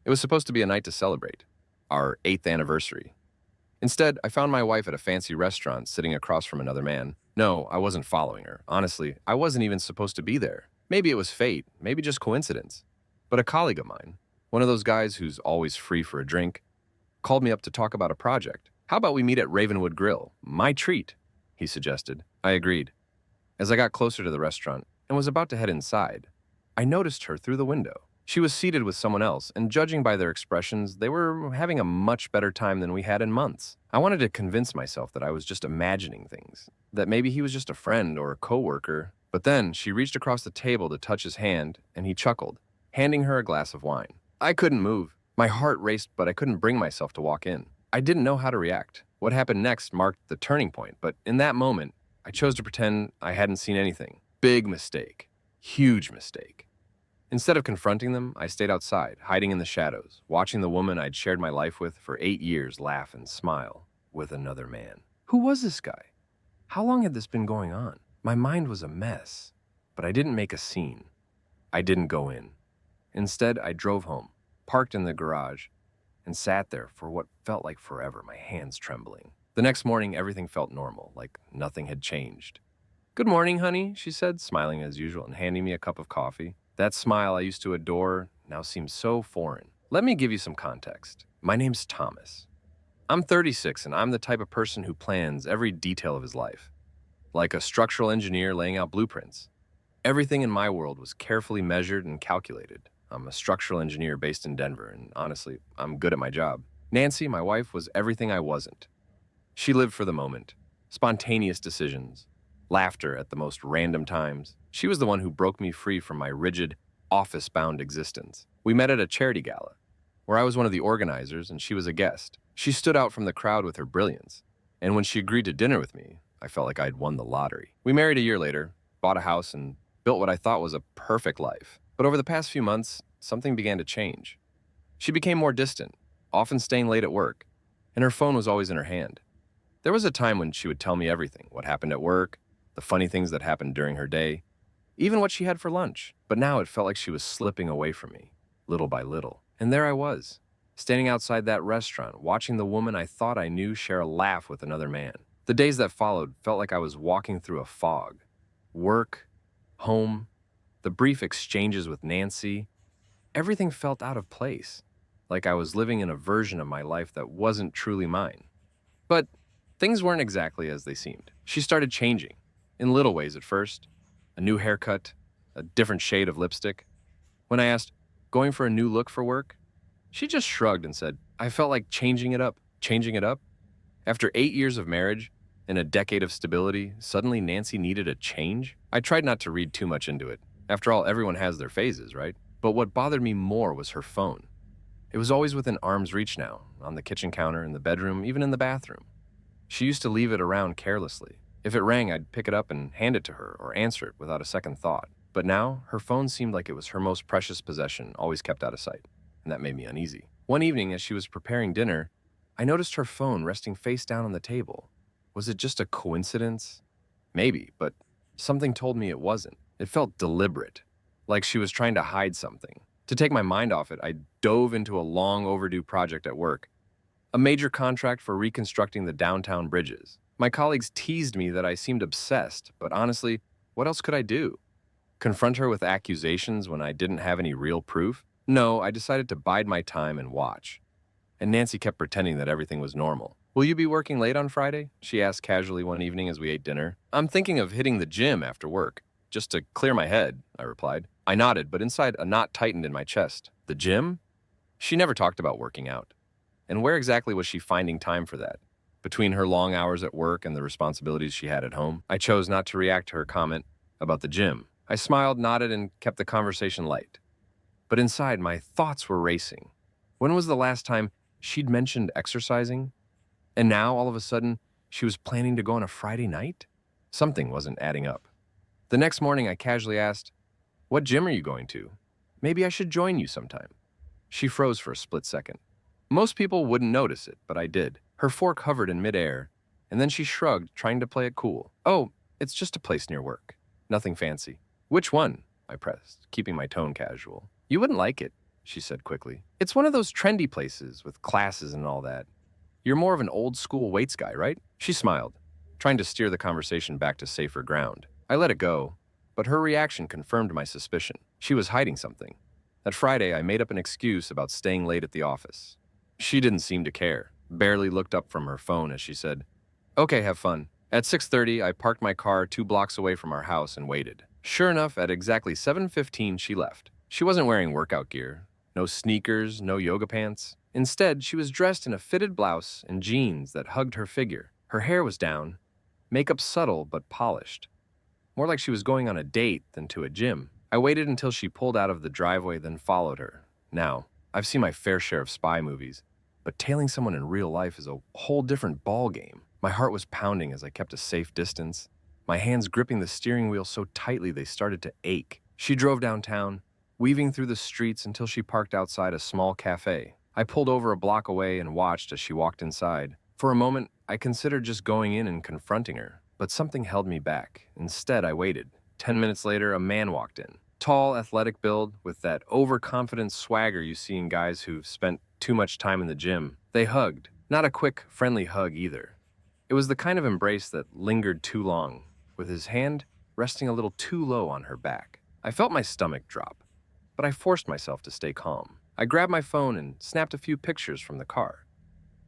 It was supposed to be a night to celebrate, our 8th anniversary. Instead, I found my wife at a fancy restaurant sitting across from another man. No, I wasn't following her. Honestly, I wasn't even supposed to be there. Maybe it was fate, maybe just coincidence. But a colleague of mine, one of those guys who's always free for a drink, called me up to talk about a project. How about we meet at Ravenwood Grill? My treat, he suggested. I agreed. As I got closer to the restaurant and was about to head inside, I noticed her through the window. She was seated with someone else, and judging by their expressions, they were having a much better time than we had in months. I wanted to convince myself that I was just imagining things, that maybe he was just a friend or a coworker. But then she reached across the table to touch his hand, and he chuckled, handing her a glass of wine. I couldn't move. My heart raced, but I couldn't bring myself to walk in. I didn't know how to react. What happened next marked the turning point, but in that moment, I chose to pretend I hadn't seen anything. Big mistake. Huge mistake. Instead of confronting them, I stayed outside, hiding in the shadows, watching the woman I'd shared my life with for 8 years laugh and smile with another man. Who was this guy? How long had this been going on? My mind was a mess, but I didn't make a scene. I didn't go in. Instead, I drove home, parked in the garage, and sat there for what felt like forever, my hands trembling. The next morning, everything felt normal, like nothing had changed. "Good morning, honey," she said, smiling as usual and handing me a cup of coffee. That smile I used to adore now seemed so foreign. Let me give you some context. My name's Thomas. I'm 36, and I'm the type of person who plans every detail of his life, like a structural engineer laying out blueprints. Everything in my world was carefully measured and calculated. I'm a structural engineer based in Denver, and honestly, I'm good at my job. Nancy, my wife, was everything I wasn't. She lived for the moment, spontaneous decisions, laughter at the most random times. She was the one who broke me free from my rigid, office-bound existence. We met at a charity gala, where I was one of the organizers and she was a guest. She stood out from the crowd with her brilliance, and when she agreed to dinner with me, I felt like I'd won the lottery. We married a year later, bought a house, and built what I thought was a perfect life. But over the past few months, something began to change. She became more distant, often staying late at work, and her phone was always in her hand. There was a time when she would tell me everything, what happened at work, the funny things that happened during her day, even what she had for lunch. But now it felt like she was slipping away from me, little by little. And there I was, standing outside that restaurant, watching the woman I thought I knew share a laugh with another man. The days that followed felt like I was walking through a fog. Work, home, the brief exchanges with Nancy, everything felt out of place, like I was living in a version of my life that wasn't truly mine. But things weren't exactly as they seemed. She started changing, in little ways at first. A new haircut, a different shade of lipstick. When I asked, "Going for a new look for work?" she just shrugged and said, "I felt like changing it up." Changing it up? After 8 years of marriage and a decade of stability, suddenly Nancy needed a change? I tried not to read too much into it. After all, everyone has their phases, right? But what bothered me more was her phone. It was always within arm's reach now, on the kitchen counter, in the bedroom, even in the bathroom. She used to leave it around carelessly. If it rang, I'd pick it up and hand it to her or answer it without a second thought. But now, her phone seemed like it was her most precious possession, always kept out of sight, and that made me uneasy. One evening, as she was preparing dinner, I noticed her phone resting face down on the table. Was it just a coincidence? Maybe, but something told me it wasn't. It felt deliberate, like she was trying to hide something. To take my mind off it, I dove into a long overdue project at work, a major contract for reconstructing the downtown bridges. My colleagues teased me that I seemed obsessed, but honestly, what else could I do? Confront her with accusations when I didn't have any real proof? No, I decided to bide my time and watch. And Nancy kept pretending that everything was normal. "Will you be working late on Friday?" she asked casually one evening as we ate dinner. "I'm thinking of hitting the gym after work, just to clear my head," I replied. I nodded, but inside a knot tightened in my chest. The gym? She never talked about working out. And where exactly was she finding time for that? Between her long hours at work and the responsibilities she had at home, I chose not to react to her comment about the gym. I smiled, nodded, and kept the conversation light. But inside, my thoughts were racing. When was the last time she'd mentioned exercising? And now, all of a sudden, she was planning to go on a Friday night? Something wasn't adding up. The next morning, I casually asked, "What gym are you going to? Maybe I should join you sometime." She froze for a split second. Most people wouldn't notice it, but I did. Her fork hovered in midair, and then she shrugged, trying to play it cool. "Oh, it's just a place near work. Nothing fancy." "Which one?" I pressed, keeping my tone casual. "You wouldn't like it," she said quickly. It's one of those trendy places with classes and all that. You're more of an old school weights guy, right? She smiled, trying to steer the conversation back to safer ground. I let it go, but her reaction confirmed my suspicion. She was hiding something. That Friday, I made up an excuse about staying late at the office. She didn't seem to care, barely looked up from her phone as she said, "Okay, have fun." At 6:30, I parked my car 2 blocks away from our house and waited. Sure enough, at exactly 7:15, she left. She wasn't wearing workout gear. No sneakers, no yoga pants. Instead, she was dressed in a fitted blouse and jeans that hugged her figure. Her hair was down, makeup subtle but polished. More like she was going on a date than to a gym. I waited until she pulled out of the driveway, then followed her. Now, I've seen my fair share of spy movies, but tailing someone in real life is a whole different ballgame. My heart was pounding as I kept a safe distance, my hands gripping the steering wheel so tightly they started to ache. She drove downtown, weaving through the streets until she parked outside a small cafe. I pulled over a block away and watched as she walked inside. For a moment, I considered just going in and confronting her, but something held me back. Instead, I waited. 10 minutes later, a man walked in. Tall, athletic build, with that overconfident swagger you see in guys who've spent too much time in the gym. They hugged. Not a quick, friendly hug either. It was the kind of embrace that lingered too long, with his hand resting a little too low on her back. I felt my stomach drop, but I forced myself to stay calm. I grabbed my phone and snapped a few pictures from the car.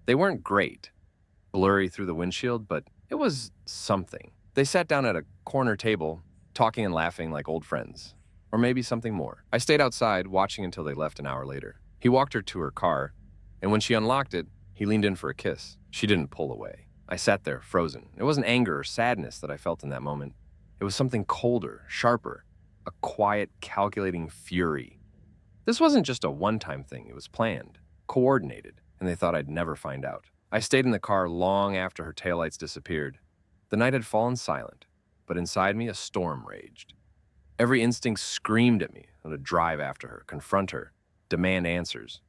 They weren't great, blurry through the windshield, but it was something. They sat down at a corner table, talking and laughing like old friends. Or maybe something more. I stayed outside, watching until they left an hour later. He walked her to her car, and when she unlocked it, he leaned in for a kiss. She didn't pull away. I sat there, frozen. It wasn't anger or sadness that I felt in that moment. It was something colder, sharper, a quiet, calculating fury. This wasn't just a one-time thing. It was planned, coordinated, and they thought I'd never find out. I stayed in the car long after her taillights disappeared. The night had fallen silent, but inside me a storm raged. Every instinct screamed at me to drive after her, confront her, demand answers.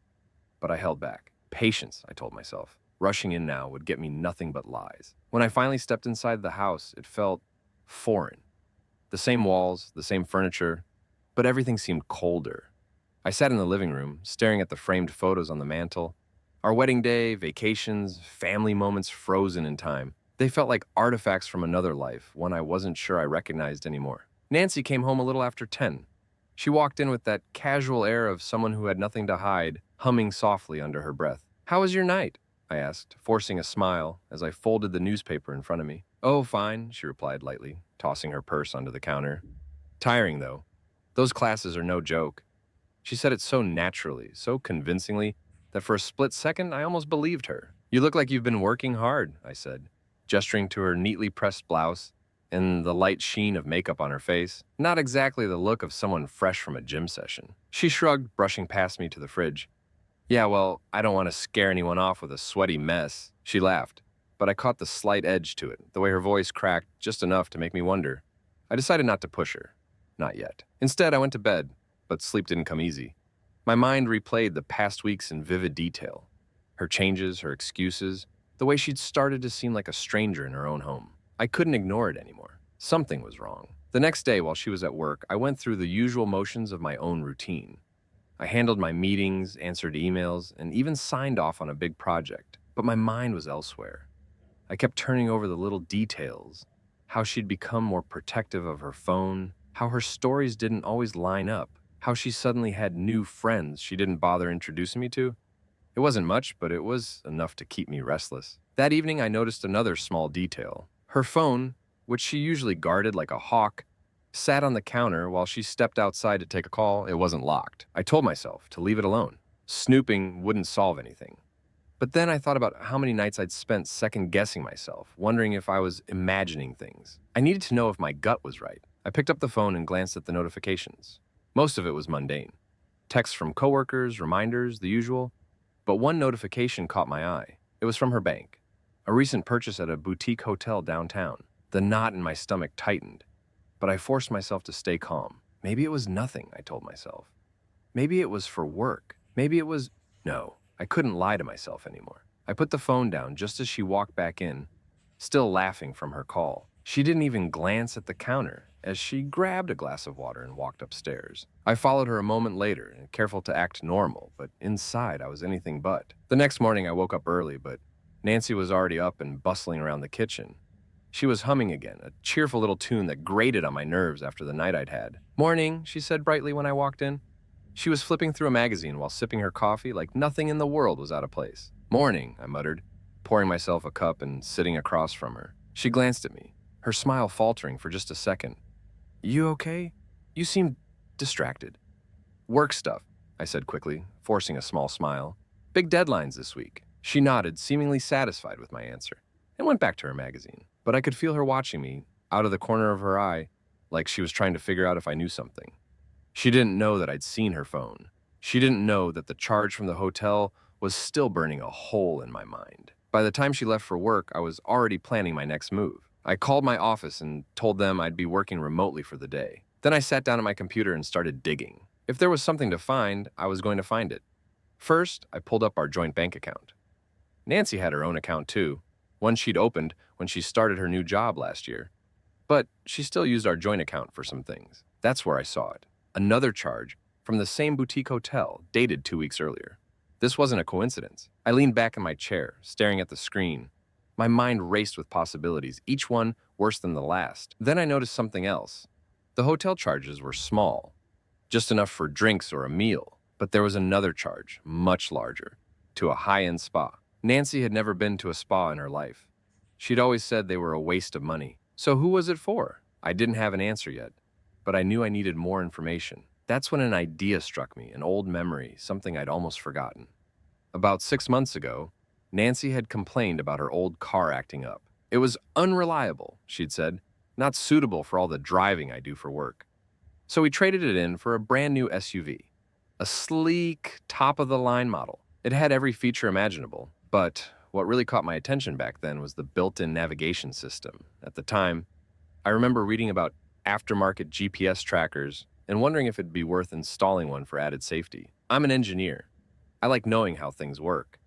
But I held back. Patience, I told myself. Rushing in now would get me nothing but lies. When I finally stepped inside the house, it felt foreign. The same walls, the same furniture, but everything seemed colder. I sat in the living room, staring at the framed photos on the mantel. Our wedding day, vacations, family moments frozen in time. They felt like artifacts from another life, one I wasn't sure I recognized anymore. Nancy came home a little after 10. She walked in with that casual air of someone who had nothing to hide, humming softly under her breath. "How was your night?" I asked, forcing a smile as I folded the newspaper in front of me. "Oh, fine," she replied lightly, tossing her purse onto the counter. "Tiring, though. Those classes are no joke." She said it so naturally, so convincingly, that for a split second I almost believed her. "You look like you've been working hard," I said, gesturing to her neatly pressed blouse and the light sheen of makeup on her face. Not exactly the look of someone fresh from a gym session. She shrugged, brushing past me to the fridge. "Yeah, well, I don't want to scare anyone off with a sweaty mess." She laughed, but I caught the slight edge to it, the way her voice cracked just enough to make me wonder. I decided not to push her. Not yet. Instead, I went to bed, but sleep didn't come easy. My mind replayed the past weeks in vivid detail. Her changes, her excuses, the way she'd started to seem like a stranger in her own home. I couldn't ignore it anymore. Something was wrong. The next day, while she was at work, I went through the usual motions of my own routine. I handled my meetings, answered emails, and even signed off on a big project. But my mind was elsewhere. I kept turning over the little details, how she'd become more protective of her phone, how her stories didn't always line up, how she suddenly had new friends she didn't bother introducing me to. It wasn't much, but it was enough to keep me restless. That evening, I noticed another small detail. Her phone, which she usually guarded like a hawk, sat on the counter while she stepped outside to take a call. It wasn't locked. I told myself to leave it alone. Snooping wouldn't solve anything. But then I thought about how many nights I'd spent second-guessing myself, wondering if I was imagining things. I needed to know if my gut was right. I picked up the phone and glanced at the notifications. Most of it was mundane. Texts from coworkers, reminders, the usual. But one notification caught my eye. It was from her bank. A recent purchase at a boutique hotel downtown. The knot in my stomach tightened. But I forced myself to stay calm. Maybe it was nothing, I told myself. Maybe it was for work. Maybe it was... No, I couldn't lie to myself anymore. I put the phone down just as she walked back in, still laughing from her call. She didn't even glance at the counter as she grabbed a glass of water and walked upstairs. I followed her a moment later, careful to act normal, but inside I was anything but. The next morning I woke up early, but Nancy was already up and bustling around the kitchen. She was humming again, a cheerful little tune that grated on my nerves after the night I'd had. "Morning," she said brightly when I walked in. She was flipping through a magazine while sipping her coffee like nothing in the world was out of place. "Morning," I muttered, pouring myself a cup and sitting across from her. She glanced at me, her smile faltering for just a second. "You okay? You seem distracted." "Work stuff," I said quickly, forcing a small smile. "Big deadlines this week." She nodded, seemingly satisfied with my answer, and went back to her magazine. But I could feel her watching me, out of the corner of her eye, like she was trying to figure out if I knew something. She didn't know that I'd seen her phone. She didn't know that the charge from the hotel was still burning a hole in my mind. By the time she left for work, I was already planning my next move. I called my office and told them I'd be working remotely for the day. Then I sat down at my computer and started digging. If there was something to find, I was going to find it. First, I pulled up our joint bank account. Nancy had her own account too, one she'd opened when she started her new job last year. But she still used our joint account for some things. That's where I saw it. Another charge from the same boutique hotel, dated 2 weeks earlier. This wasn't a coincidence. I leaned back in my chair, staring at the screen. My mind raced with possibilities, each one worse than the last. Then I noticed something else. The hotel charges were small, just enough for drinks or a meal. But there was another charge, much larger, to a high-end spa. Nancy had never been to a spa in her life. She'd always said they were a waste of money. So who was it for? I didn't have an answer yet, but I knew I needed more information. That's when an idea struck me, an old memory, something I'd almost forgotten. About 6 months ago, Nancy had complained about her old car acting up. It was unreliable, she'd said, not suitable for all the driving I do for work. So we traded it in for a brand new SUV, a sleek, top-of-the-line model. It had every feature imaginable, but what really caught my attention back then was the built-in navigation system. At the time, I remember reading about aftermarket GPS trackers and wondering if it'd be worth installing one for added safety. I'm an engineer. I like knowing how things work.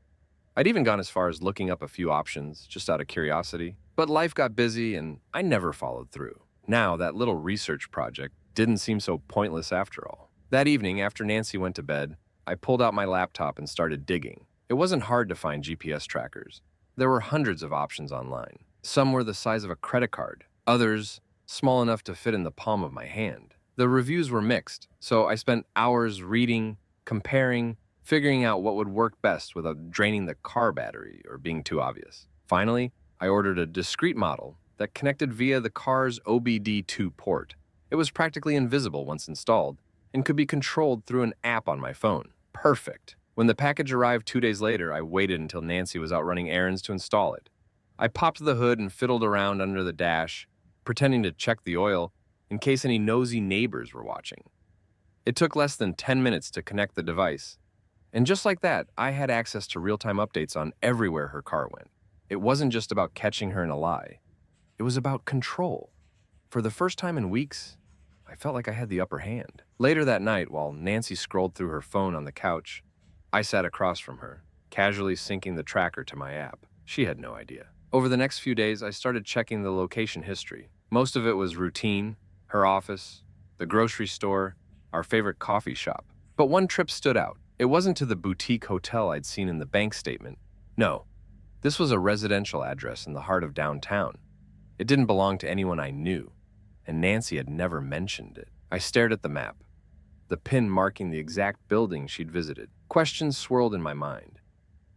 I'd even gone as far as looking up a few options, just out of curiosity. But life got busy and I never followed through. Now, that little research project didn't seem so pointless after all. That evening, after Nancy went to bed, I pulled out my laptop and started digging. It wasn't hard to find GPS trackers. There were hundreds of options online. Some were the size of a credit card, others small enough to fit in the palm of my hand. The reviews were mixed, so I spent hours reading, comparing, figuring out what would work best without draining the car battery or being too obvious. Finally, I ordered a discrete model that connected via the car's OBD2 port. It was practically invisible once installed and could be controlled through an app on my phone. Perfect. When the package arrived 2 days later, I waited until Nancy was out running errands to install it. I popped the hood and fiddled around under the dash, pretending to check the oil in case any nosy neighbors were watching. It took less than 10 minutes to connect the device. And just like that, I had access to real-time updates on everywhere her car went. It wasn't just about catching her in a lie. It was about control. For the first time in weeks, I felt like I had the upper hand. Later that night, while Nancy scrolled through her phone on the couch, I sat across from her, casually syncing the tracker to my app. She had no idea. Over the next few days, I started checking the location history. Most of it was routine, her office, the grocery store, our favorite coffee shop. But one trip stood out. It wasn't to the boutique hotel I'd seen in the bank statement. No, this was a residential address in the heart of downtown. It didn't belong to anyone I knew, and Nancy had never mentioned it. I stared at the map, the pin marking the exact building she'd visited. Questions swirled in my mind.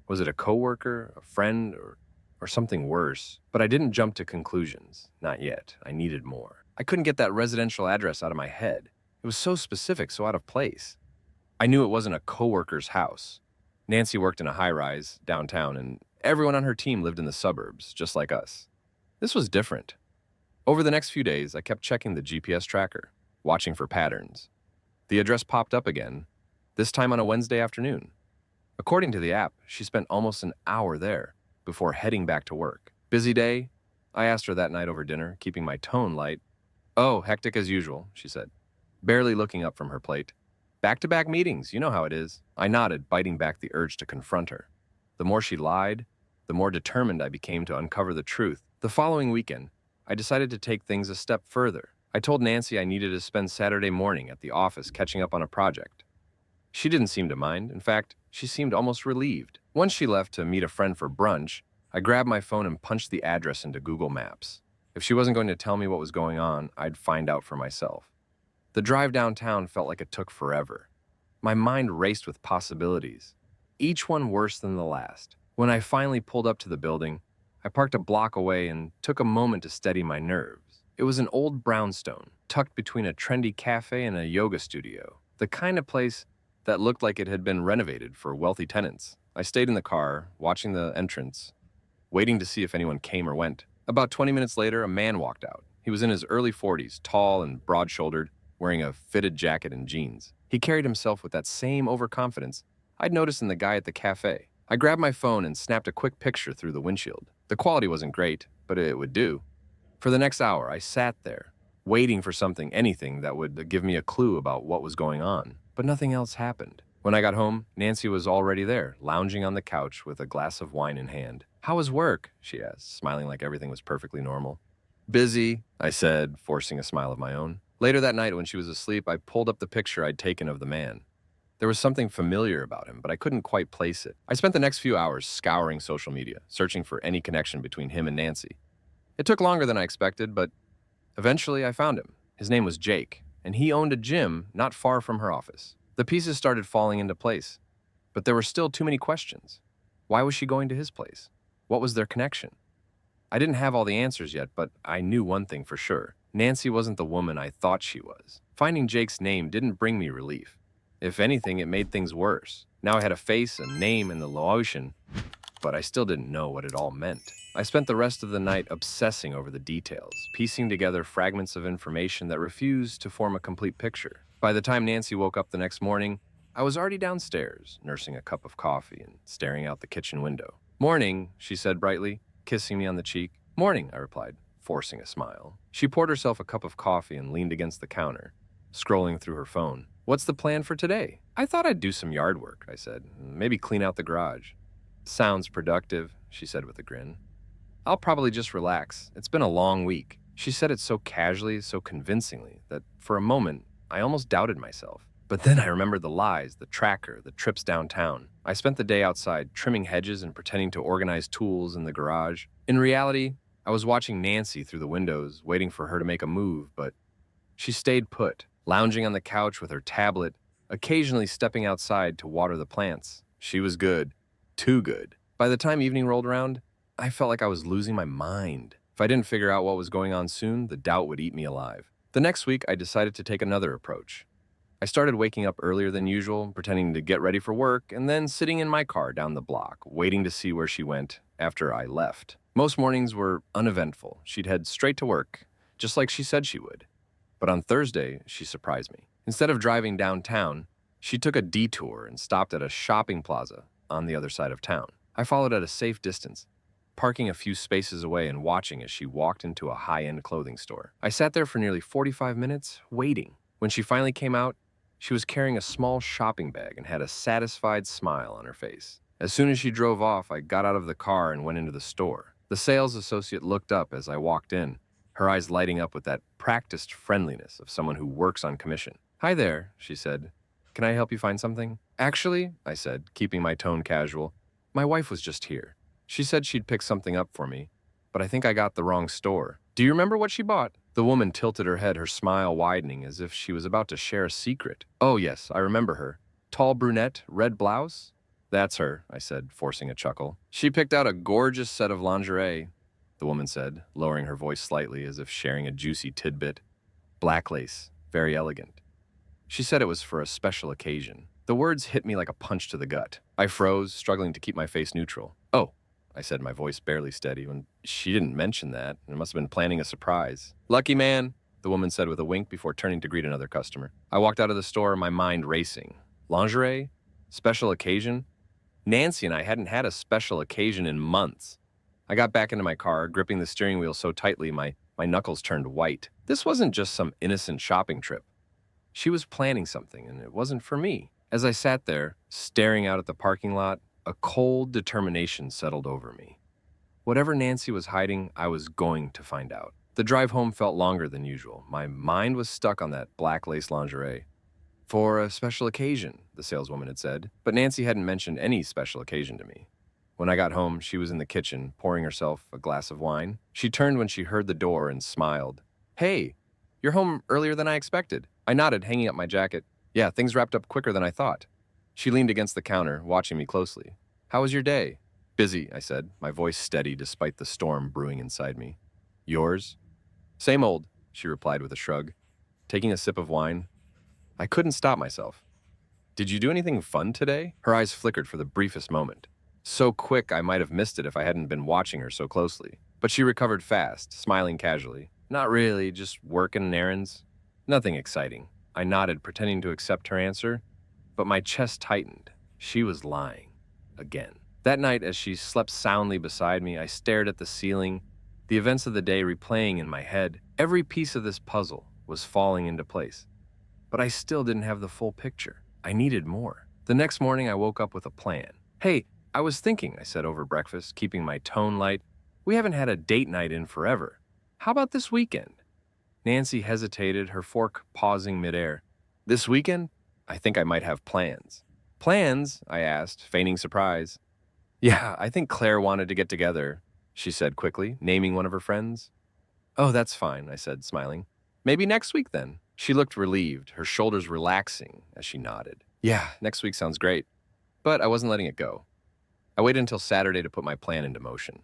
Was it a coworker, a friend, or something worse? But I didn't jump to conclusions. Not yet. I needed more. I couldn't get that residential address out of my head. It was so specific, so out of place. I knew it wasn't a coworker's house. Nancy worked in a high-rise downtown, and everyone on her team lived in the suburbs, just like us. This was different. Over the next few days, I kept checking the GPS tracker, watching for patterns. The address popped up again, this time on a Wednesday afternoon. According to the app, she spent almost an hour there before heading back to work. Busy day? I asked her that night over dinner, keeping my tone light. "Oh, hectic as usual," she said, barely looking up from her plate. "Back-to-back meetings, you know how it is." I nodded, biting back the urge to confront her. The more she lied, the more determined I became to uncover the truth. The following weekend, I decided to take things a step further. I told Nancy I needed to spend Saturday morning at the office catching up on a project. She didn't seem to mind. In fact, she seemed almost relieved. Once she left to meet a friend for brunch, I grabbed my phone and punched the address into Google Maps. If she wasn't going to tell me what was going on, I'd find out for myself. The drive downtown felt like it took forever. My mind raced with possibilities, each one worse than the last. When I finally pulled up to the building, I parked a block away and took a moment to steady my nerves. It was an old brownstone, tucked between a trendy cafe and a yoga studio, the kind of place that looked like it had been renovated for wealthy tenants. I stayed in the car, watching the entrance, waiting to see if anyone came or went. About 20 minutes later, a man walked out. He was in his early 40s, tall and broad-shouldered, wearing a fitted jacket and jeans. He carried himself with that same overconfidence I'd noticed in the guy at the cafe. I grabbed my phone and snapped a quick picture through the windshield. The quality wasn't great, but it would do. For the next hour, I sat there, waiting for anything that would give me a clue about what was going on. But nothing else happened. When I got home, Nancy was already there, lounging on the couch with a glass of wine in hand. "How was work?" she asked, smiling like everything was perfectly normal. "Busy," I said, forcing a smile of my own. Later that night, when she was asleep, I pulled up the picture I'd taken of the man. There was something familiar about him, but I couldn't quite place it. I spent the next few hours scouring social media, searching for any connection between him and Nancy. It took longer than I expected, but eventually I found him. His name was Jake, and he owned a gym not far from her office. The pieces started falling into place, but there were still too many questions. Why was she going to his place? What was their connection? I didn't have all the answers yet, but I knew one thing for sure. Nancy wasn't the woman I thought she was. Finding Jake's name didn't bring me relief. If anything, it made things worse. Now I had a face, a name, and the location, but I still didn't know what it all meant. I spent the rest of the night obsessing over the details, piecing together fragments of information that refused to form a complete picture. By the time Nancy woke up the next morning, I was already downstairs, nursing a cup of coffee and staring out the kitchen window. "Morning," she said brightly, kissing me on the cheek. "Morning," I replied, forcing a smile. She poured herself a cup of coffee and leaned against the counter, scrolling through her phone. "What's the plan for today?" "I thought I'd do some yard work," I said. "Maybe clean out the garage." "Sounds productive," she said with a grin. "I'll probably just relax. It's been a long week." She said it so casually, so convincingly, that for a moment, I almost doubted myself. But then I remembered the lies, the tracker, the trips downtown. I spent the day outside, trimming hedges and pretending to organize tools in the garage. In reality, I was watching Nancy through the windows, waiting for her to make a move, but she stayed put, lounging on the couch with her tablet, occasionally stepping outside to water the plants. She was good. Too good. By the time evening rolled around, I felt like I was losing my mind. If I didn't figure out what was going on soon, the doubt would eat me alive. The next week, I decided to take another approach. I started waking up earlier than usual, pretending to get ready for work, and then sitting in my car down the block, waiting to see where she went after I left. Most mornings were uneventful. She'd head straight to work, just like she said she would. But on Thursday, she surprised me. Instead of driving downtown, she took a detour and stopped at a shopping plaza on the other side of town. I followed at a safe distance, parking a few spaces away and watching as she walked into a high-end clothing store. I sat there for nearly 45 minutes, waiting. When she finally came out, she was carrying a small shopping bag and had a satisfied smile on her face. As soon as she drove off, I got out of the car and went into the store. The sales associate looked up as I walked in, her eyes lighting up with that practiced friendliness of someone who works on commission. "Hi there," she said. "Can I help you find something?" "Actually," I said, keeping my tone casual, "my wife was just here. She said she'd pick something up for me, but I think I got the wrong store. Do you remember what she bought?" The woman tilted her head, her smile widening as if she was about to share a secret. "Oh yes, I remember her. Tall brunette, red blouse?" "That's her," I said, forcing a chuckle. "She picked out a gorgeous set of lingerie," the woman said, lowering her voice slightly as if sharing a juicy tidbit. "Black lace, very elegant. She said it was for a special occasion." The words hit me like a punch to the gut. I froze, struggling to keep my face neutral. "Oh," I said, my voice barely steady. "When she didn't mention that, I must have been planning a surprise." "Lucky man," the woman said with a wink before turning to greet another customer. I walked out of the store, my mind racing. Lingerie? Special occasion? Nancy and I hadn't had a special occasion in months. I got back into my car, gripping the steering wheel so tightly my knuckles turned white. This wasn't just some innocent shopping trip. She was planning something, and it wasn't for me. As I sat there, staring out at the parking lot, a cold determination settled over me. Whatever Nancy was hiding, I was going to find out. The drive home felt longer than usual. My mind was stuck on that black lace lingerie. For a special occasion, the saleswoman had said, but Nancy hadn't mentioned any special occasion to me. When I got home, she was in the kitchen, pouring herself a glass of wine. She turned when she heard the door and smiled. "Hey, you're home earlier than I expected." I nodded, hanging up my jacket. "Yeah, things wrapped up quicker than I thought." She leaned against the counter, watching me closely. "How was your day?" "Busy," I said, my voice steady despite the storm brewing inside me. "Yours?" "Same old," she replied with a shrug. Taking a sip of wine, I couldn't stop myself. "Did you do anything fun today?" Her eyes flickered for the briefest moment. So quick I might have missed it if I hadn't been watching her so closely. But she recovered fast, smiling casually. "Not really, just working and errands. Nothing exciting." I nodded, pretending to accept her answer, but my chest tightened. She was lying. Again. That night, as she slept soundly beside me, I stared at the ceiling, the events of the day replaying in my head. Every piece of this puzzle was falling into place. But I still didn't have the full picture. I needed more. The next morning, I woke up with a plan. "Hey, I was thinking," I said over breakfast, keeping my tone light. "We haven't had a date night in forever. How about this weekend?" Nancy hesitated, her fork pausing midair. "This weekend? I think I might have plans." "Plans?" I asked, feigning surprise. "Yeah, I think Claire wanted to get together," she said quickly, naming one of her friends. "Oh, that's fine," I said, smiling. "Maybe next week then." She looked relieved, her shoulders relaxing as she nodded. "Yeah, next week sounds great." But I wasn't letting it go. I waited until Saturday to put my plan into motion.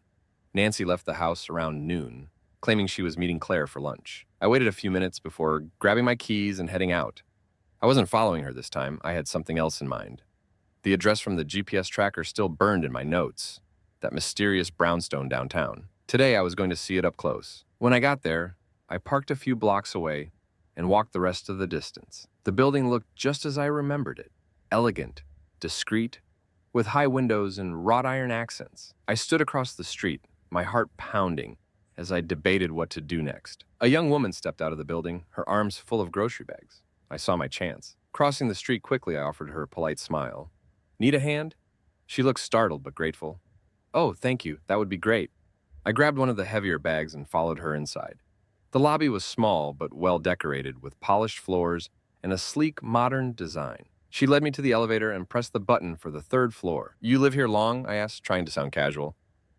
Nancy left the house around noon, claiming she was meeting Claire for lunch. I waited a few minutes before grabbing my keys and heading out. I wasn't following her this time. I had something else in mind. The address from the GPS tracker still burned in my notes. That mysterious brownstone downtown. Today I was going to see it up close. When I got there, I parked a few blocks away and walked the rest of the distance. The building looked just as I remembered it. Elegant, discreet, with high windows and wrought iron accents. I stood across the street, my heart pounding, as I debated what to do next. A young woman stepped out of the building, her arms full of grocery bags. I saw my chance. Crossing the street quickly, I offered her a polite smile. "Need a hand?" She looked startled but grateful. "Oh, thank you, that would be great." I grabbed one of the heavier bags and followed her inside. The lobby was small but well decorated with polished floors and a sleek, modern design. She led me to the elevator and pressed the button for the third floor. "You live here long?" I asked, trying to sound casual.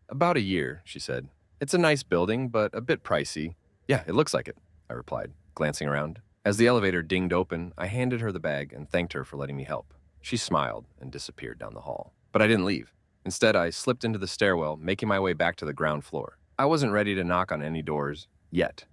"About a year," she said. "It's a nice building, but a bit pricey." "Yeah, it looks like it," I replied, glancing around. As the elevator dinged open, I handed her the bag and thanked her for letting me help. She smiled and disappeared down the hall. But I didn't leave. Instead, I slipped into the stairwell, making my way back to the ground floor. I wasn't ready to knock on any doors yet.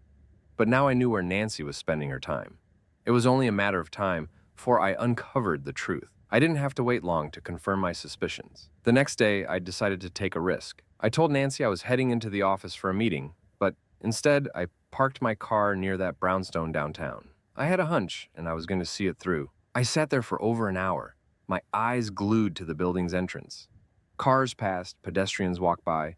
But now I knew where Nancy was spending her time. It was only a matter of time before I uncovered the truth. I didn't have to wait long to confirm my suspicions. The next day, I decided to take a risk. I told Nancy I was heading into the office for a meeting, but instead, I parked my car near that brownstone downtown. I had a hunch, and I was going to see it through. I sat there for over an hour, my eyes glued to the building's entrance. Cars passed, pedestrians walked by,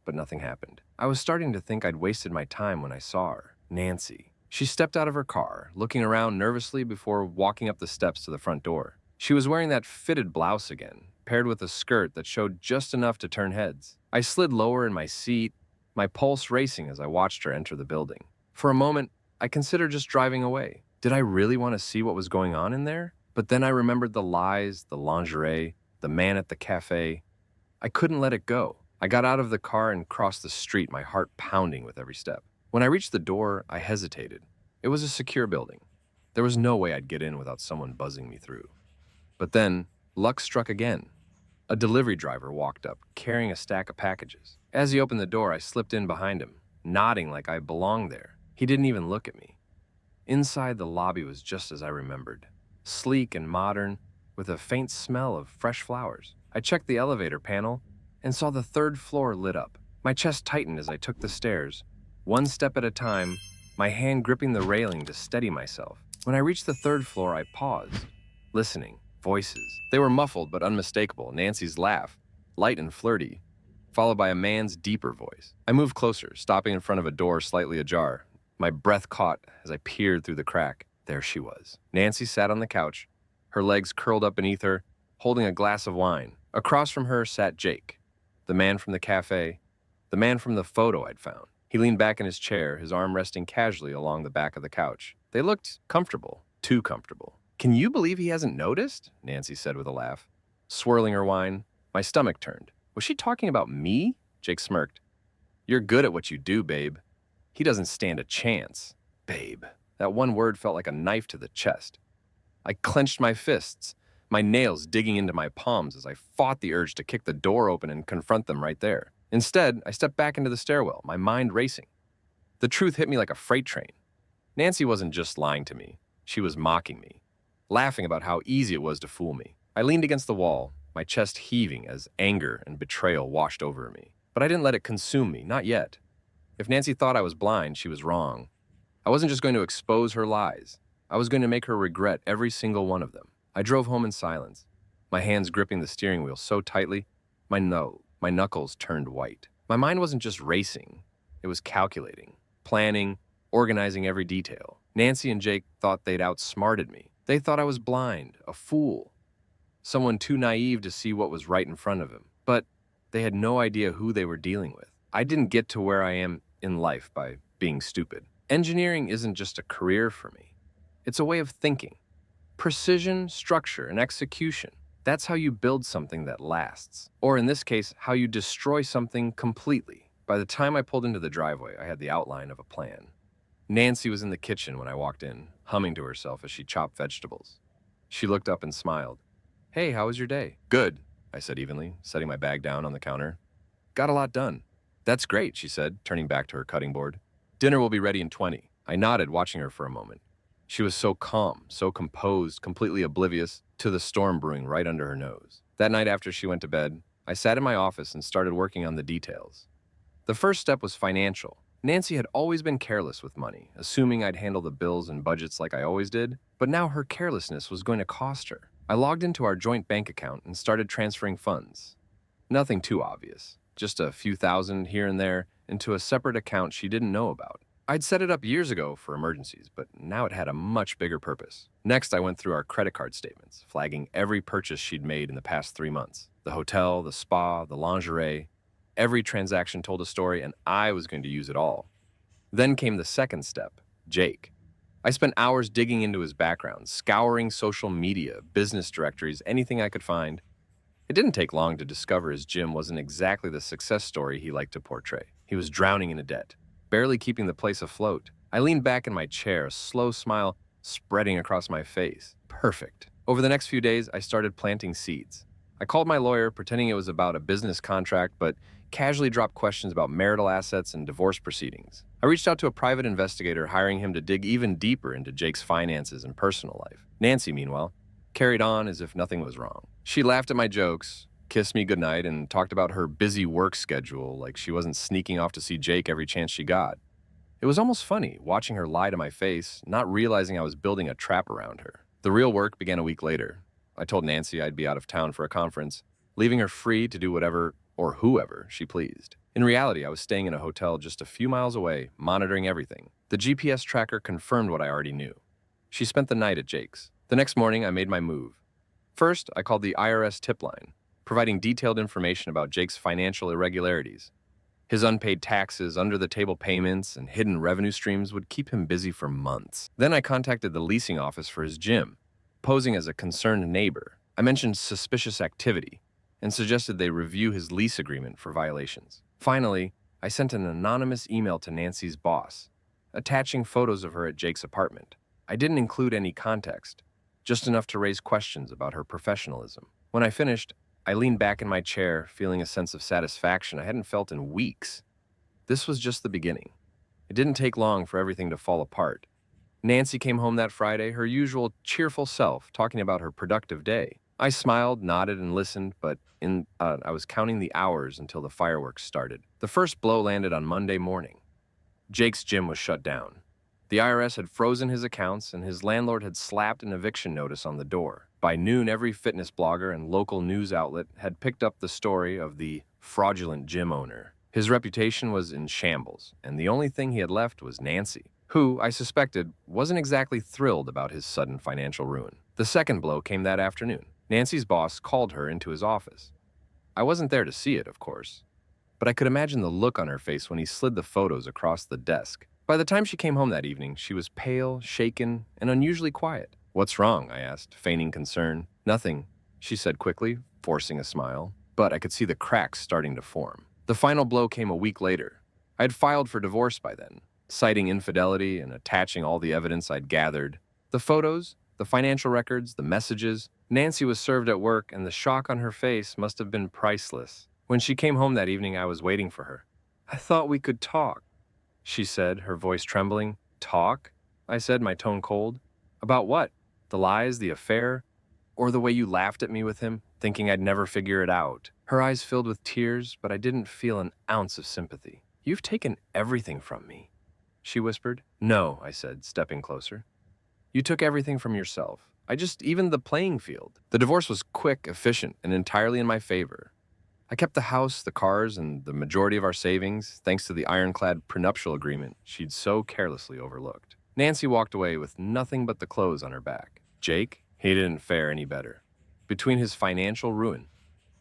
but nothing happened. I was starting to think I'd wasted my time when I saw her. Nancy. She stepped out of her car, looking around nervously before walking up the steps to the front door. She was wearing that fitted blouse again, paired with a skirt that showed just enough to turn heads. I slid lower in my seat, my pulse racing as I watched her enter the building. For a moment, I considered just driving away. Did I really want to see what was going on in there? But then I remembered the lies, the lingerie, the man at the cafe. I couldn't let it go. I got out of the car and crossed the street, my heart pounding with every step. When I reached the door, I hesitated. It was a secure building. There was no way I'd get in without someone buzzing me through. But then, luck struck again. A delivery driver walked up, carrying a stack of packages. As he opened the door, I slipped in behind him, nodding like I belonged there. He didn't even look at me. Inside, the lobby was just as I remembered. Sleek and modern, with a faint smell of fresh flowers. I checked the elevator panel and saw the third floor lit up. My chest tightened as I took the stairs, one step at a time, my hand gripping the railing to steady myself. When I reached the third floor, I paused, listening. Voices. They were muffled but unmistakable. Nancy's laugh, light and flirty, followed by a man's deeper voice. I moved closer, stopping in front of a door slightly ajar. My breath caught as I peered through the crack. There she was. Nancy sat on the couch, her legs curled up beneath her, holding a glass of wine. Across from her sat Jake, the man from the cafe, the man from the photo I'd found. He leaned back in his chair, his arm resting casually along the back of the couch. They looked comfortable, too comfortable. "Can you believe he hasn't noticed?" Nancy said with a laugh. Swirling her wine, my stomach turned. Was she talking about me? Jake smirked. "You're good at what you do, babe. He doesn't stand a chance." Babe. That one word felt like a knife to the chest. I clenched my fists, my nails digging into my palms as I fought the urge to kick the door open and confront them right there. Instead, I stepped back into the stairwell, my mind racing. The truth hit me like a freight train. Nancy wasn't just lying to me. She was mocking me, laughing about how easy it was to fool me. I leaned against the wall, my chest heaving as anger and betrayal washed over me. But I didn't let it consume me, not yet. If Nancy thought I was blind, she was wrong. I wasn't just going to expose her lies. I was going to make her regret every single one of them. I drove home in silence, my hands gripping the steering wheel so tightly, my knuckles turned white. My mind wasn't just racing. It was calculating, planning, organizing every detail. Nancy and Jake thought they'd outsmarted me. They thought I was blind, a fool, someone too naive to see what was right in front of him. But they had no idea who they were dealing with. I didn't get to where I am in life by being stupid. Engineering isn't just a career for me. It's a way of thinking. Precision, structure, and execution. That's how you build something that lasts. Or in this case, how you destroy something completely. By the time I pulled into the driveway, I had the outline of a plan. Nancy was in the kitchen when I walked in, humming to herself as she chopped vegetables. She looked up and smiled. "Hey, how was your day?" "Good," I said evenly, setting my bag down on the counter. "Got a lot done." "That's great," she said, turning back to her cutting board. "Dinner will be ready in 20. I nodded, watching her for a moment. She was so calm, so composed, completely oblivious to the storm brewing right under her nose. That night after she went to bed, I sat in my office and started working on the details. The first step was financial. Nancy had always been careless with money, assuming I'd handle the bills and budgets like I always did, but now her carelessness was going to cost her. I logged into our joint bank account and started transferring funds. Nothing too obvious, just a few thousand here and there into a separate account she didn't know about. I'd set it up years ago for emergencies, but now it had a much bigger purpose. Next, I went through our credit card statements, flagging every purchase she'd made in the past 3 months. The hotel, the spa, the lingerie. Every transaction told a story, and I was going to use it all. Then came the second step, Jake. I spent hours digging into his background, scouring social media, business directories, anything I could find. It didn't take long to discover his gym wasn't exactly the success story he liked to portray. He was drowning in a debt, barely keeping the place afloat. I leaned back in my chair, a slow smile spreading across my face. Perfect. Over the next few days, I started planting seeds. I called my lawyer, pretending it was about a business contract, but casually dropped questions about marital assets and divorce proceedings. I reached out to a private investigator, hiring him to dig even deeper into Jake's finances and personal life. Nancy, meanwhile, carried on as if nothing was wrong. She laughed at my jokes, kissed me goodnight, and talked about her busy work schedule like she wasn't sneaking off to see Jake every chance she got. It was almost funny watching her lie to my face, not realizing I was building a trap around her. The real work began a week later. I told Nancy I'd be out of town for a conference, leaving her free to do whatever or whoever she pleased. In reality, I was staying in a hotel just a few miles away, monitoring everything. The GPS tracker confirmed what I already knew. She spent the night at Jake's. The next morning, I made my move. First, I called the IRS tip line, providing detailed information about Jake's financial irregularities. His unpaid taxes, under-the-table payments, and hidden revenue streams would keep him busy for months. Then I contacted the leasing office for his gym, posing as a concerned neighbor. I mentioned suspicious activity and suggested they review his lease agreement for violations. Finally, I sent an anonymous email to Nancy's boss, attaching photos of her at Jake's apartment. I didn't include any context, just enough to raise questions about her professionalism. When I finished, I leaned back in my chair, feeling a sense of satisfaction I hadn't felt in weeks. This was just the beginning. It didn't take long for everything to fall apart. Nancy came home that Friday, her usual cheerful self, talking about her productive day. I smiled, nodded, and listened, but I was counting the hours until the fireworks started. The first blow landed on Monday morning. Jake's gym was shut down. The IRS had frozen his accounts, and his landlord had slapped an eviction notice on the door. By noon, every fitness blogger and local news outlet had picked up the story of the fraudulent gym owner. His reputation was in shambles, and the only thing he had left was Nancy, who, I suspected, wasn't exactly thrilled about his sudden financial ruin. The second blow came that afternoon. Nancy's boss called her into his office. I wasn't there to see it, of course, but I could imagine the look on her face when he slid the photos across the desk. By the time she came home that evening, she was pale, shaken, and unusually quiet. "What's wrong?" I asked, feigning concern. "Nothing," she said quickly, forcing a smile. But I could see the cracks starting to form. The final blow came a week later. I had filed for divorce by then, citing infidelity and attaching all the evidence I'd gathered. The photos, the financial records, the messages. Nancy was served at work, and the shock on her face must have been priceless. When she came home that evening, I was waiting for her. "I thought we could talk," she said, her voice trembling. "Talk?" I said, my tone cold. "About what? The lies, the affair, or the way you laughed at me with him, thinking I'd never figure it out?" Her eyes filled with tears, but I didn't feel an ounce of sympathy. "You've taken everything from me," she whispered. "No," I said, stepping closer. "You took everything from yourself. Even the playing field." The divorce was quick, efficient, and entirely in my favor. I kept the house, the cars, and the majority of our savings, thanks to the ironclad prenuptial agreement she'd so carelessly overlooked. Nancy walked away with nothing but the clothes on her back. Jake, he didn't fare any better. Between his financial ruin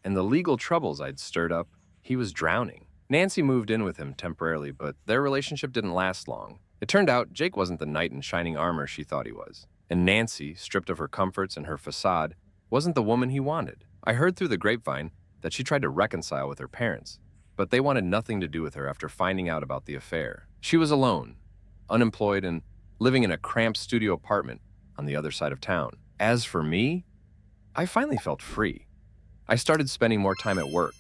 and the legal troubles I'd stirred up, he was drowning. Nancy moved in with him temporarily, but their relationship didn't last long. It turned out Jake wasn't the knight in shining armor she thought he was. And Nancy, stripped of her comforts and her facade, wasn't the woman he wanted. I heard through the grapevine that she tried to reconcile with her parents, but they wanted nothing to do with her after finding out about the affair. She was alone, unemployed, and living in a cramped studio apartment on the other side of town. As for me, I finally felt free. I started spending more time at work,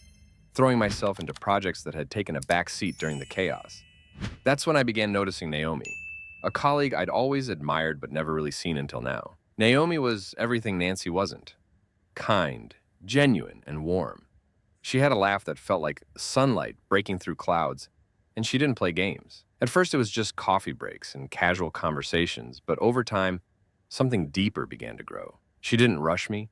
throwing myself into projects that had taken a back seat during the chaos. That's when I began noticing Naomi, a colleague I'd always admired but never really seen until now. Naomi was everything Nancy wasn't: kind, genuine, and warm. She had a laugh that felt like sunlight breaking through clouds, and she didn't play games. At first, it was just coffee breaks and casual conversations, but over time, something deeper began to grow. She didn't rush me,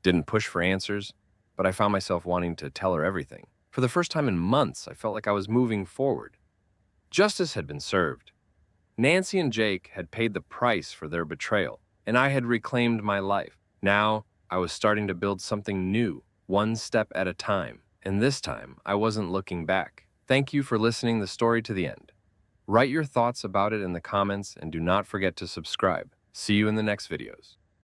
didn't push for answers, but I found myself wanting to tell her everything. For the first time in months, I felt like I was moving forward. Justice had been served. Nancy and Jake had paid the price for their betrayal, and I had reclaimed my life. Now, I was starting to build something new, one step at a time. And this time, I wasn't looking back. Thank you for listening the story to the end. Write your thoughts about it in the comments and do not forget to subscribe. See you in the next videos.